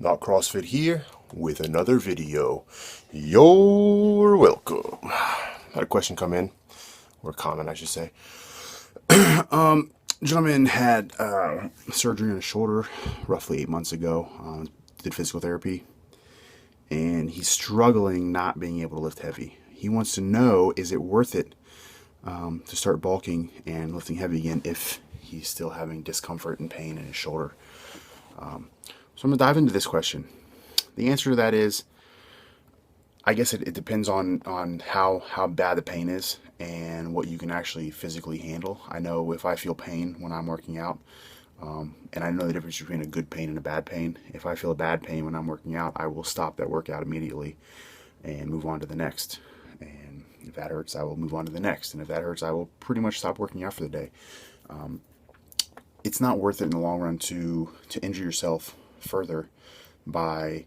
Not CrossFit here with another video. You're welcome. Had a question come in, or a comment, I should say. Gentleman had surgery on his shoulder roughly 8 months ago. Did physical therapy, and he's struggling not being able to lift heavy. He wants to know, is it worth it to start bulking and lifting heavy again if he's still having discomfort and pain in his shoulder? So I'm going to dive into this question. The answer to that is, I guess it depends on how bad the pain is and what you can actually physically handle. I know if I feel pain when I'm working out, and I know the difference between a good pain and a bad pain. If I feel a bad pain when I'm working out, I will stop that workout immediately and move on to the next. And if that hurts, I will move on to the next. And if that hurts, I will pretty much stop working out for the day. It's not worth it in the long run to injure yourself further by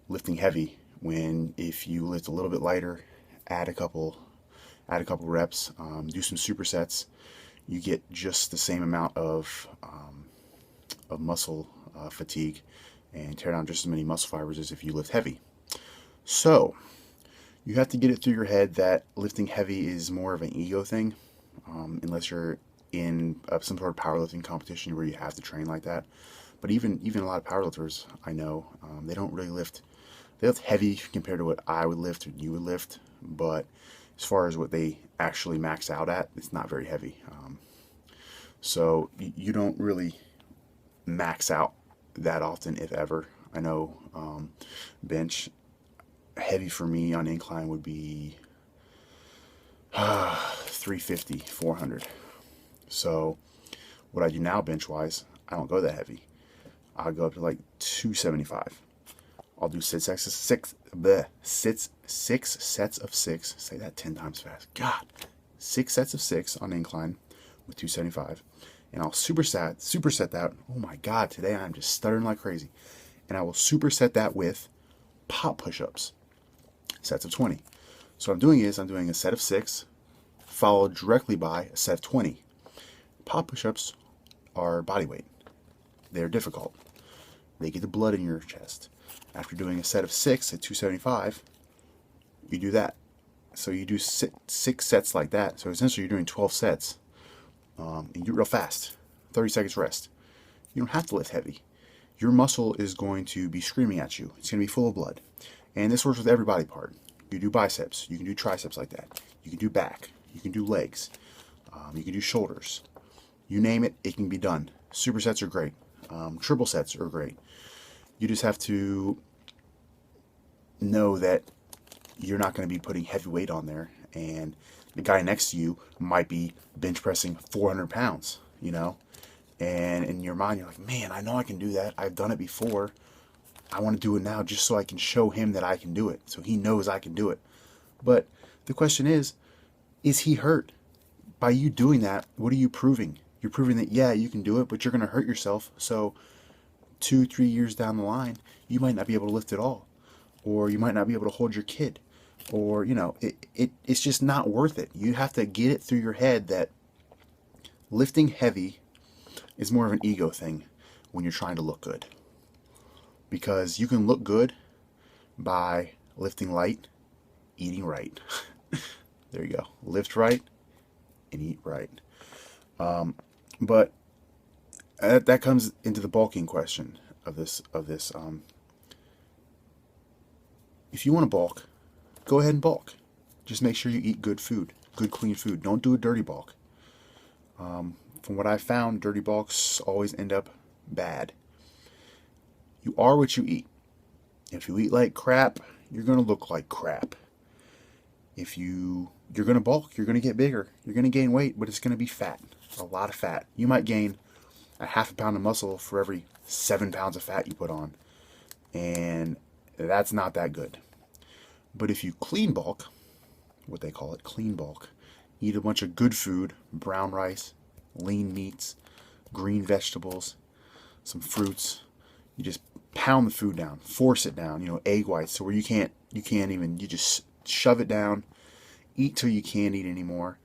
lifting heavy, when if you lift a little bit lighter, add a couple reps, do some supersets, you get just the same amount of muscle fatigue and tear down just as many muscle fibers as if you lift heavy. So you have to get it through your head that lifting heavy is more of an ego thing, unless you're in some sort of powerlifting competition where you have to train like that. But even a lot of powerlifters I know, they don't really lift. They lift heavy compared to what I would lift or you would lift, but as far as what they actually max out at, it's not very heavy. So you don't really max out that often, if ever. I know bench heavy for me on incline would be 350, 400. So what I do now bench wise, I don't go that heavy. I'll go up to like 275. I'll do six sets of six. Say that 10 times fast. God. 6 sets of 6 on incline with 275. And I'll superset that. Oh my God, today I'm just stuttering like crazy. And I will superset that with pop push-ups. Sets of 20. So what I'm doing is I'm doing a set of 6 followed directly by a set of 20. Pop push-ups are body weight. They're difficult. They get the blood in your chest. After doing a set of 6 at 275, you do that. So you do six sets like that. So essentially you're doing 12 sets. And you do it real fast. 30 seconds rest. You don't have to lift heavy. Your muscle is going to be screaming at you. It's going to be full of blood. And this works with every body part. You do biceps. You can do triceps like that. You can do back. You can do legs. You can do shoulders. You name it, it can be done. Supersets are great. Triple sets are great. You just have to know that you're not going to be putting heavy weight on there, and the guy next to you might be bench pressing 400 pounds, and in your mind you're like, man, I know I can do that. I've done it before. I want to do it now just so I can show him that I can do it, so he knows I can do it. But the question is he hurt? By you doing that, what are you proving? You're proving that, yeah, you can do it, but you're going to hurt yourself. So 2-3 years down the line, you might not be able to lift at all, or you might not be able to hold your kid, or it's just not worth it. You have to get it through your head that lifting heavy is more of an ego thing when you're trying to look good, because you can look good by lifting light, eating right. There you go. Lift right and eat right. But that comes into the bulking question of this. If you want to bulk, go ahead and bulk. Just make sure you eat good food, good clean food. Don't do a dirty bulk. From what I found, dirty bulks always end up bad. You are what you eat. If you eat like crap, you're going to look like crap. If you're going to bulk, you're going to get bigger. You're going to gain weight, but it's going to be fat. A lot of fat. You might gain a half a pound of muscle for every 7 pounds of fat you put on. And that's not that good. But if you clean bulk, what they call it, clean bulk, eat a bunch of good food, brown rice, lean meats, green vegetables, some fruits, you just pound the food down, force it down, egg whites, so where you just shove it down, eat till you can't eat anymore.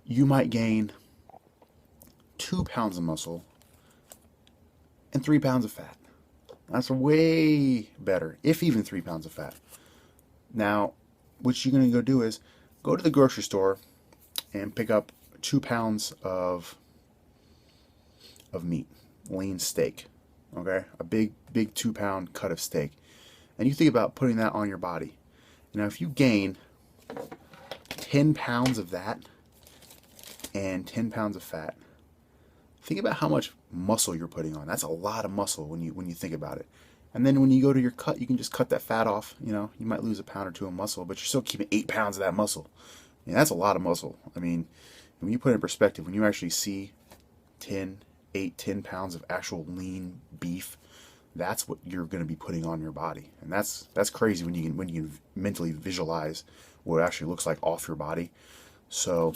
You might gain 2 pounds of muscle and 3 pounds of fat. That's way better, if even 3 pounds of fat. Now, what you're going to go do is go to the grocery store and pick up 2 pounds of meat, lean steak. Okay, a big 2 pound cut of steak, and you think about putting that on your body. Now, if you gain 10 pounds of that and 10 pounds of fat, think about how much muscle you're putting on. That's a lot of muscle when you think about it. And then when you go to your cut, you can just cut that fat off. You know, you might lose a pound or two of muscle, but you're still keeping 8 pounds of that muscle. And that's a lot of muscle. I mean, when you put it in perspective, when you actually see 10 pounds of actual lean beef, that's what you're going to be putting on your body. And that's crazy when you can mentally visualize what it actually looks like off your body. So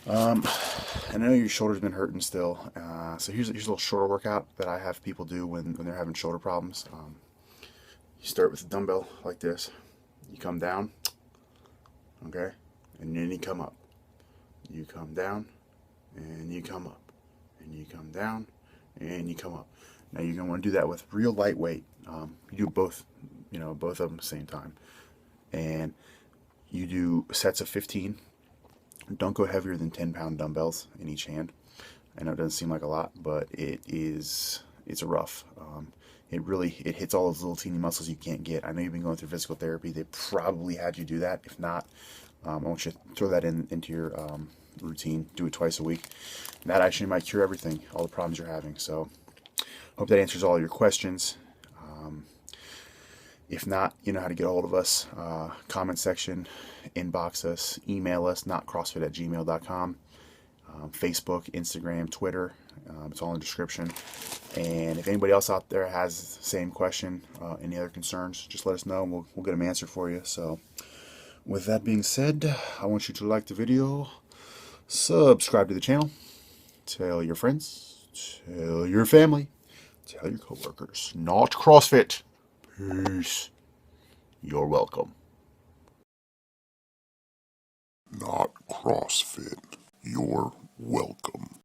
I know your shoulder's been hurting still. So here's a little shoulder workout that I have people do when they're having shoulder problems. You start with a dumbbell like this. You come down, okay, and then you come up. You come down, and you come up, and you come down, and you come up. Now you're gonna want to do that with real lightweight. You do both, both of them at the same time, and you do sets of 15. Don't go heavier than 10-pound dumbbells in each hand. I know it doesn't seem like a lot, but it's a rough. It hits all those little teeny muscles you can't get. I know you've been going through physical therapy. They probably had you do that. If not, I want you to throw that into your routine. Do it twice a week. And that actually might cure everything, all the problems you're having. So hope that answers all your questions. If not, you know how to get a hold of us. Comment section, inbox us, email us, notcrossfit@gmail.com. Facebook, Instagram, Twitter. It's all in the description. And if anybody else out there has the same question, any other concerns, just let us know and we'll get them answered for you. So with that being said, I want you to like the video, subscribe to the channel, tell your friends, tell your family, tell your coworkers. Not CrossFit. Peace. You're welcome. Not CrossFit. You're welcome.